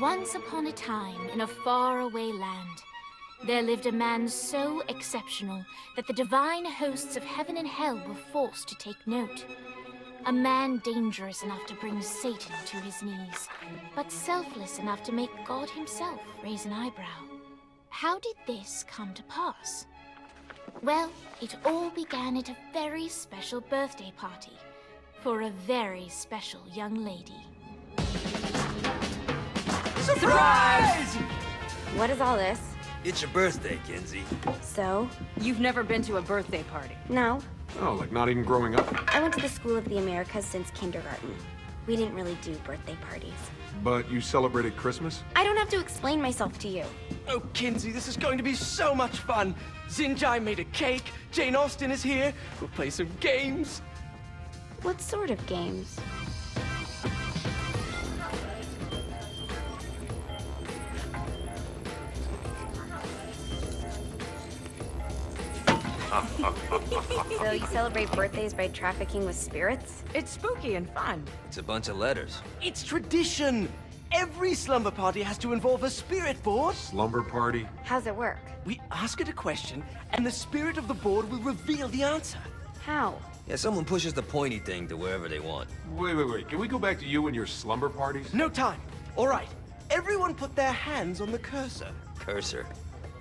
Once upon a time, in a faraway land, there lived a man so exceptional that the divine hosts of heaven and hell were forced to take note. A man dangerous enough to bring Satan to his knees, but selfless enough to make God himself raise an eyebrow. How did this come to pass? Well, it all began at a very special birthday party for a very special young lady. Surprise! What is all this? It's your birthday, Kinsey. So? You've never been to a birthday party? No. Oh, like not even growing up? I went to the School of the Americas since kindergarten. We didn't really do birthday parties. But you celebrated Christmas? I don't have to explain myself to you. Oh, Kinsey, this is going to be so much fun. Xinjai made a cake, Jane Austen is here, we'll play some games. What sort of games? So you celebrate birthdays by trafficking with spirits? It's spooky and fun. It's a bunch of letters. It's tradition. Every slumber party has to involve a spirit board. Slumber party? How's it work? We ask it a question, and the spirit of the board will reveal the answer. How? Yeah, someone pushes the pointy thing to wherever they want. Wait. Can we go back to you and your slumber parties? No time. All right. Everyone put their hands on the cursor. Cursor.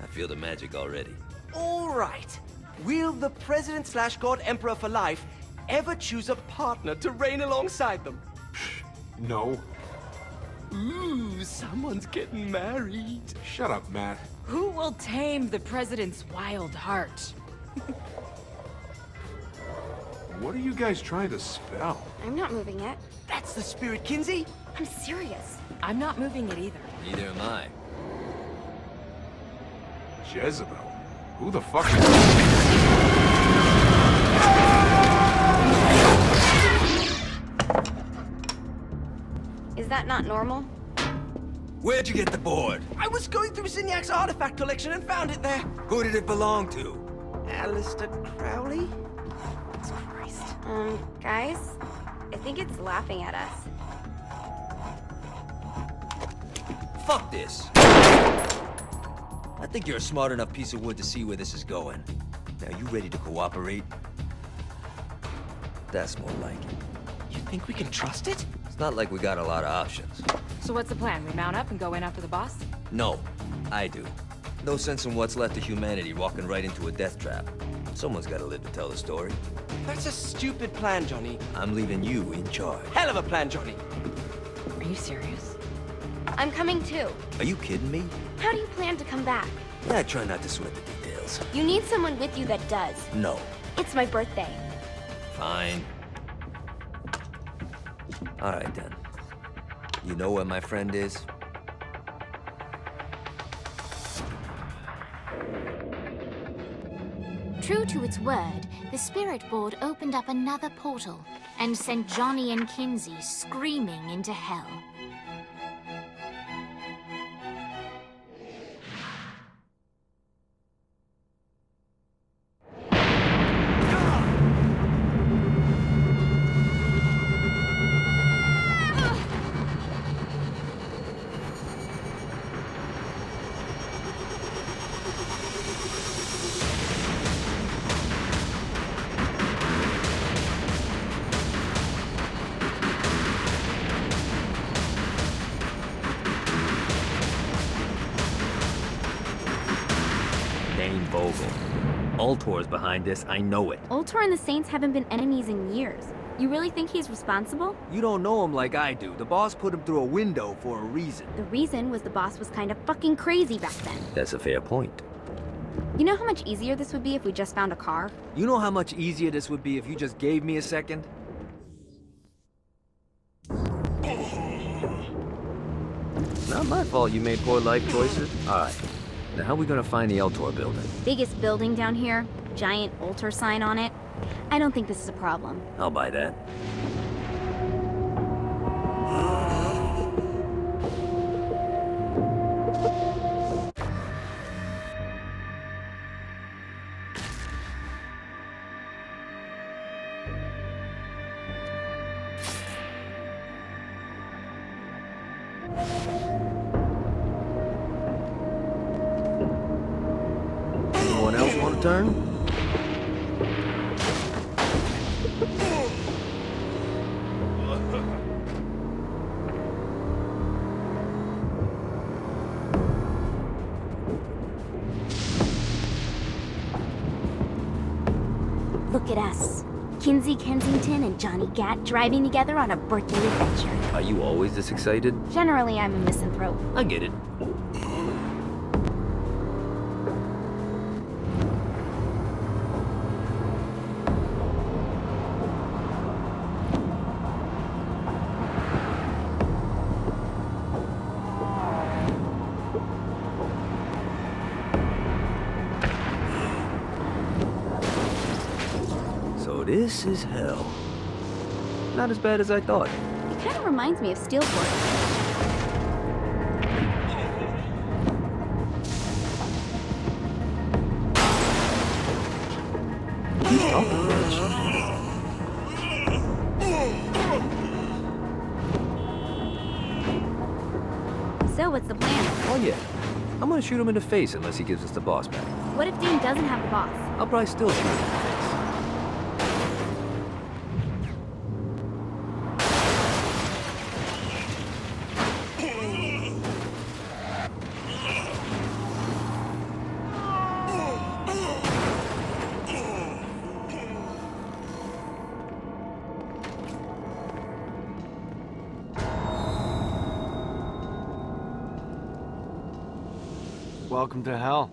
I feel the magic already. All right. Will the President/God Emperor for life ever choose a partner to reign alongside them? No. Ooh, someone's getting married. Shut up, Matt. Who will tame the president's wild heart? What are you guys trying to spell? I'm not moving it. That's the spirit, Kinsey. I'm serious. I'm not moving it either. Neither am I. Jezebel? Who the fuck? Is that not normal? Where'd you get the board? I was going through Zinniak's artifact collection and found it there. Who did it belong to? Alistair Crowley? Christ. Guys? I think it's laughing at us. Fuck this. I think you're a smart enough piece of wood to see where this is going. Now, you ready to cooperate? That's more like it. You think we can trust it? It's not like we got a lot of options. So what's the plan? We mount up and go in after the boss? No, I do. No sense in what's left of humanity walking right into a death trap. Someone's gotta live to tell the story. That's a stupid plan, Johnny. I'm leaving you in charge. Hell of a plan, Johnny. Are you serious? I'm coming too. Are you kidding me? How do you plan to come back? Yeah, I try not to sweat the details. You need someone with you that does. No. It's my birthday. Fine. All right, then. You know where my friend is? True to its word, the spirit board opened up another portal and sent Johnny and Kinsey screaming into hell. Ultor's behind this, I know it. Ultor and the Saints haven't been enemies in years. You really think he's responsible? You don't know him like I do. The boss put him through a window for a reason. The reason was the boss was kind of fucking crazy back then. That's a fair point. You know how much easier this would be if we just found a car? You know how much easier this would be if you just gave me a second? Not my fault you made poor life choices. Alright. Now how are we gonna find the Eltor building? Biggest building down here, giant Ultor sign on it. I don't think this is a problem. I'll buy that. turn? Look at us. Kinsey Kensington and Johnny Gat driving together on a birthday adventure. Are you always this excited? Generally, I'm a misanthrope. I get it. So this is hell. Not as bad as I thought. It kind of reminds me of Steelport. Keep talking, bitch. So what's the plan? Oh yeah. I'm gonna shoot him in the face unless he gives us the boss back. What if Dane doesn't have the boss? I'll probably still shoot him in the face. Welcome to hell.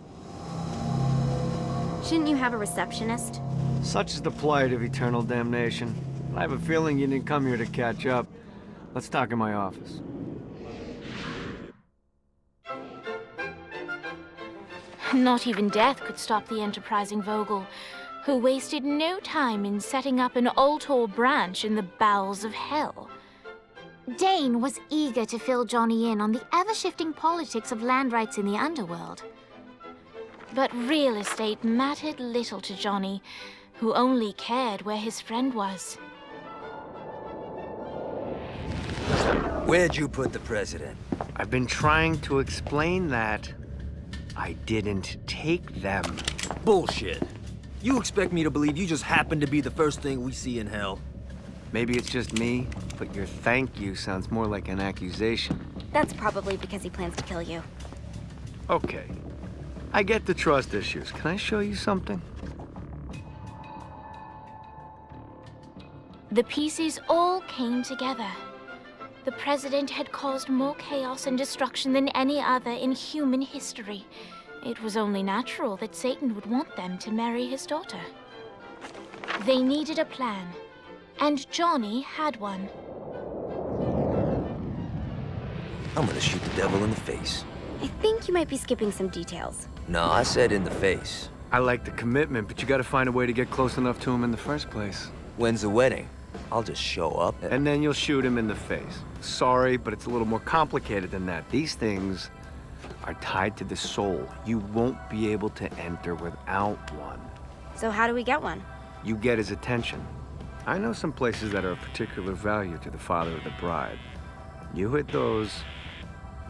Shouldn't you have a receptionist? Such is the plight of eternal damnation. I have a feeling you didn't come here to catch up. Let's talk in my office. Not even death could stop the enterprising Vogel, who wasted no time in setting up an Ultor branch in the bowels of hell. Dane was eager to fill Johnny in on the ever-shifting politics of land rights in the underworld. But real estate mattered little to Johnny, who only cared where his friend was. Where'd you put the president? I've been trying to explain that. I didn't take them. Bullshit. You expect me to believe you just happened to be the first thing we see in hell? Maybe it's just me, but your thank you sounds more like an accusation. That's probably because he plans to kill you. Okay. I get the trust issues. Can I show you something? The pieces all came together. The president had caused more chaos and destruction than any other in human history. It was only natural that Satan would want them to marry his daughter. They needed a plan, and Johnny had one. I'm gonna shoot the devil in the face. I think you might be skipping some details. No, I said in the face. I like the commitment, but you gotta find a way to get close enough to him in the first place. When's the wedding? I'll just show up And then you'll shoot him in the face. Sorry, but it's a little more complicated than that. These things are tied to the soul. You won't be able to enter without one. So how do we get one? You get his attention. I know some places that are of particular value to the father of the bride. You hit those,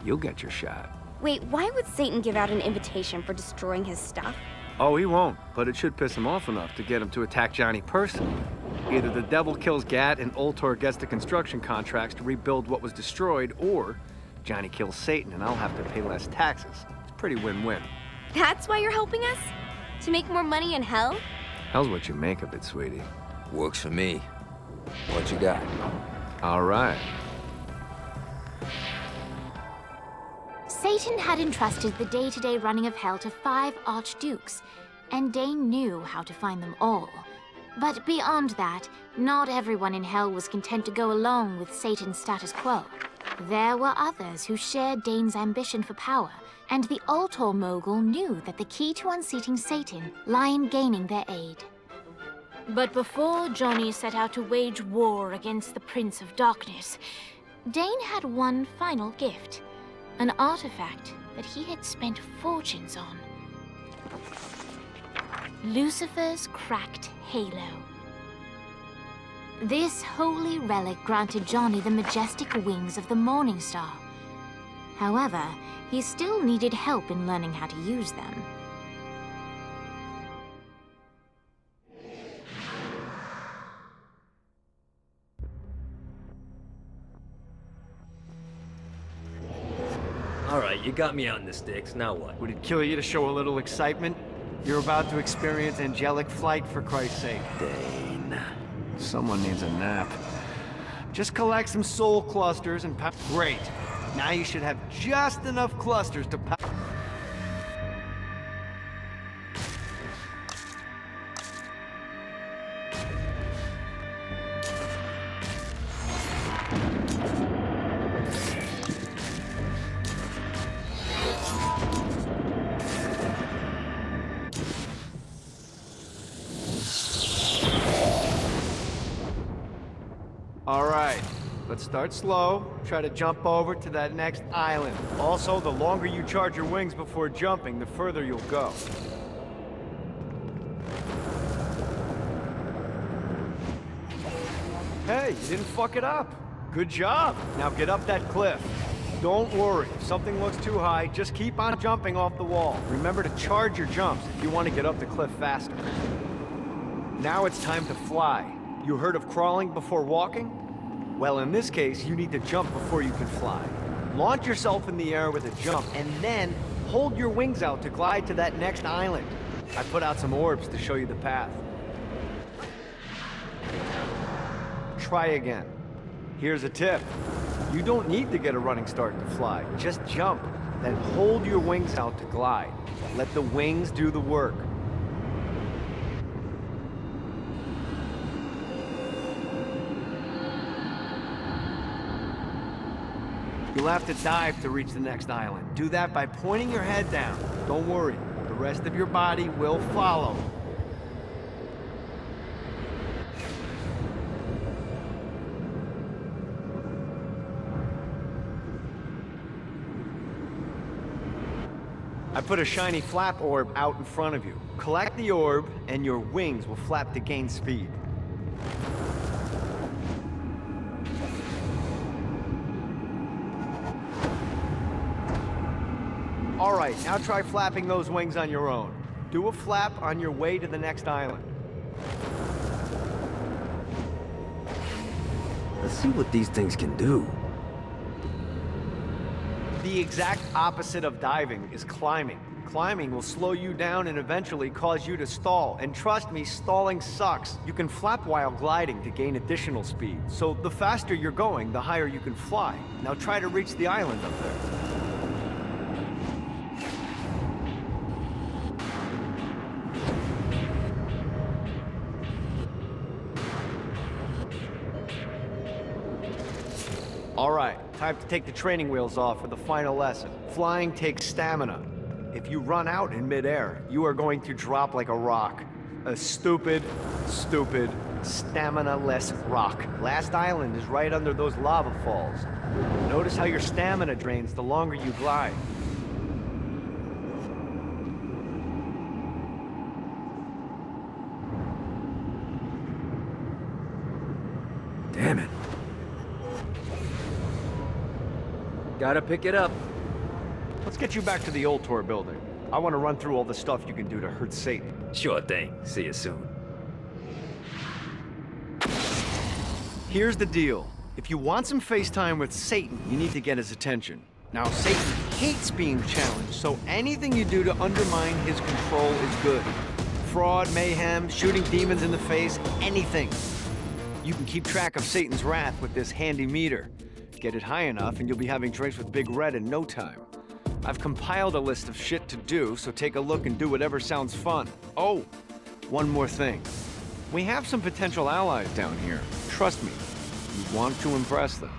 you'll get your shot. Wait, why would Satan give out an invitation for destroying his stuff? Oh, he won't, but it should piss him off enough to get him to attack Johnny personally. Either the devil kills Gat and Ultor gets the construction contracts to rebuild what was destroyed, or Johnny kills Satan and I'll have to pay less taxes. It's pretty win-win. That's why you're helping us? To make more money in hell? Hell's what you make of it, sweetie. Works for me. What you got? All right. Satan had entrusted the day-to-day running of hell to 5 archdukes, and Dane knew how to find them all. But beyond that, not everyone in hell was content to go along with Satan's status quo. There were others who shared Dane's ambition for power, and the Ultor mogul knew that the key to unseating Satan lay in gaining their aid. But before Johnny set out to wage war against the Prince of Darkness, Dane had one final gift, an artifact that he had spent fortunes on. Lucifer's cracked halo. This holy relic granted Johnny the majestic wings of the Morning Star. However, he still needed help in learning how to use them. All right, you got me out in the sticks. Now what? Would it kill you to show a little excitement? You're about to experience angelic flight, for Christ's sake. Dane. Someone needs a nap. Just collect some soul clusters and Great. Now you should have just enough clusters to All right, let's start slow. Try to jump over to that next island. Also, the longer you charge your wings before jumping, the further you'll go. Hey, you didn't fuck it up. Good job. Now get up that cliff. Don't worry, if something looks too high, just keep on jumping off the wall. Remember to charge your jumps if you want to get up the cliff faster. Now it's time to fly. You heard of crawling before walking? Well, in this case, you need to jump before you can fly. Launch yourself in the air with a jump, and then hold your wings out to glide to that next island. I put out some orbs to show you the path. Try again. Here's a tip. You don't need to get a running start to fly. Just jump, then hold your wings out to glide. Let the wings do the work. You'll have to dive to reach the next island. Do that by pointing your head down. Don't worry, the rest of your body will follow. I put a shiny flap orb out in front of you. Collect the orb, and your wings will flap to gain speed. All right, now try flapping those wings on your own. Do a flap on your way to the next island. Let's see what these things can do. The exact opposite of diving is climbing. Climbing will slow you down and eventually cause you to stall. And trust me, stalling sucks. You can flap while gliding to gain additional speed. So the faster you're going, the higher you can fly. Now try to reach the island up there. All right, time to take the training wheels off for the final lesson. Flying takes stamina. If you run out in midair, you are going to drop like a rock. A stupid, stamina-less rock. Last island is right under those lava falls. Notice how your stamina drains the longer you glide. Damn it. Gotta pick it up. Let's get you back to the old tour building. I want to run through all the stuff you can do to hurt Satan. Sure thing. See you soon. Here's the deal. If you want some FaceTime with Satan, you need to get his attention. Now, Satan hates being challenged, so anything you do to undermine his control is good. Fraud, mayhem, shooting demons in the face, anything. You can keep track of Satan's wrath with this handy meter. Get it high enough and you'll be having drinks with Big Red in no time. I've compiled a list of shit to do, so take a look and do whatever sounds fun. Oh, one more thing. We have some potential allies down here. Trust me, you want to impress them.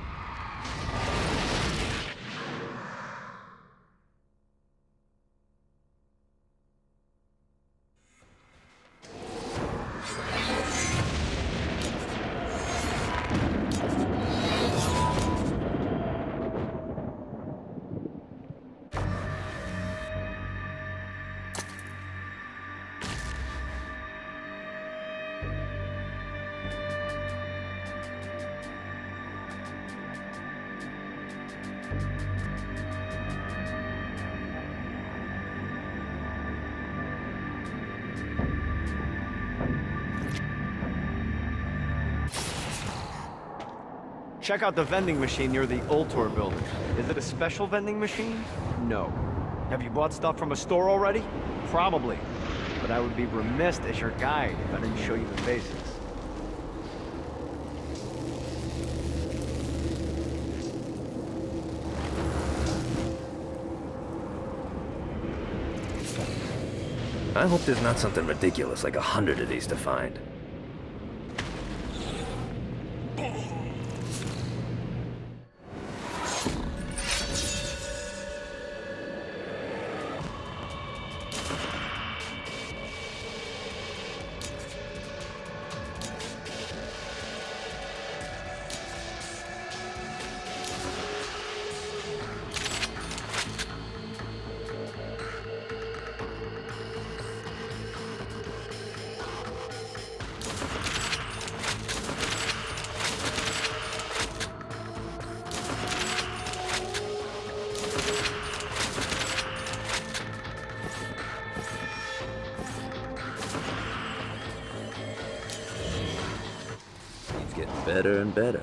Check out the vending machine near the Ultor building. Is it a special vending machine? No. Have you bought stuff from a store already? Probably. But I would be remiss as your guide if I didn't show you the basics. I hope there's not something ridiculous like 100 of these to find. Getting better and better.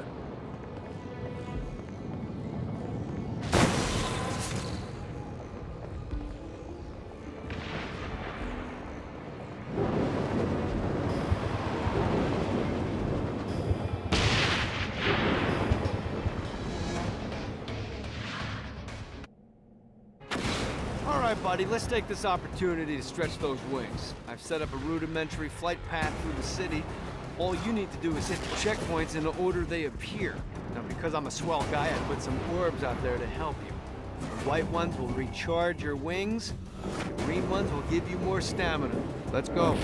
All right, buddy, let's take this opportunity to stretch those wings. I've set up a rudimentary flight path through the city. All you need to do is hit the checkpoints in the order they appear. Now, because I'm a swell guy, I put some orbs out there to help you. The white ones will recharge your wings. The green ones will give you more stamina. Let's go.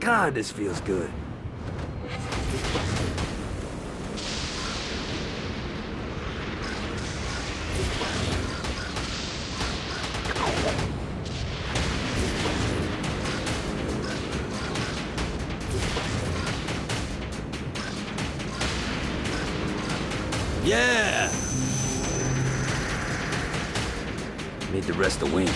God, this feels good. Yeah! Need to rest the wings.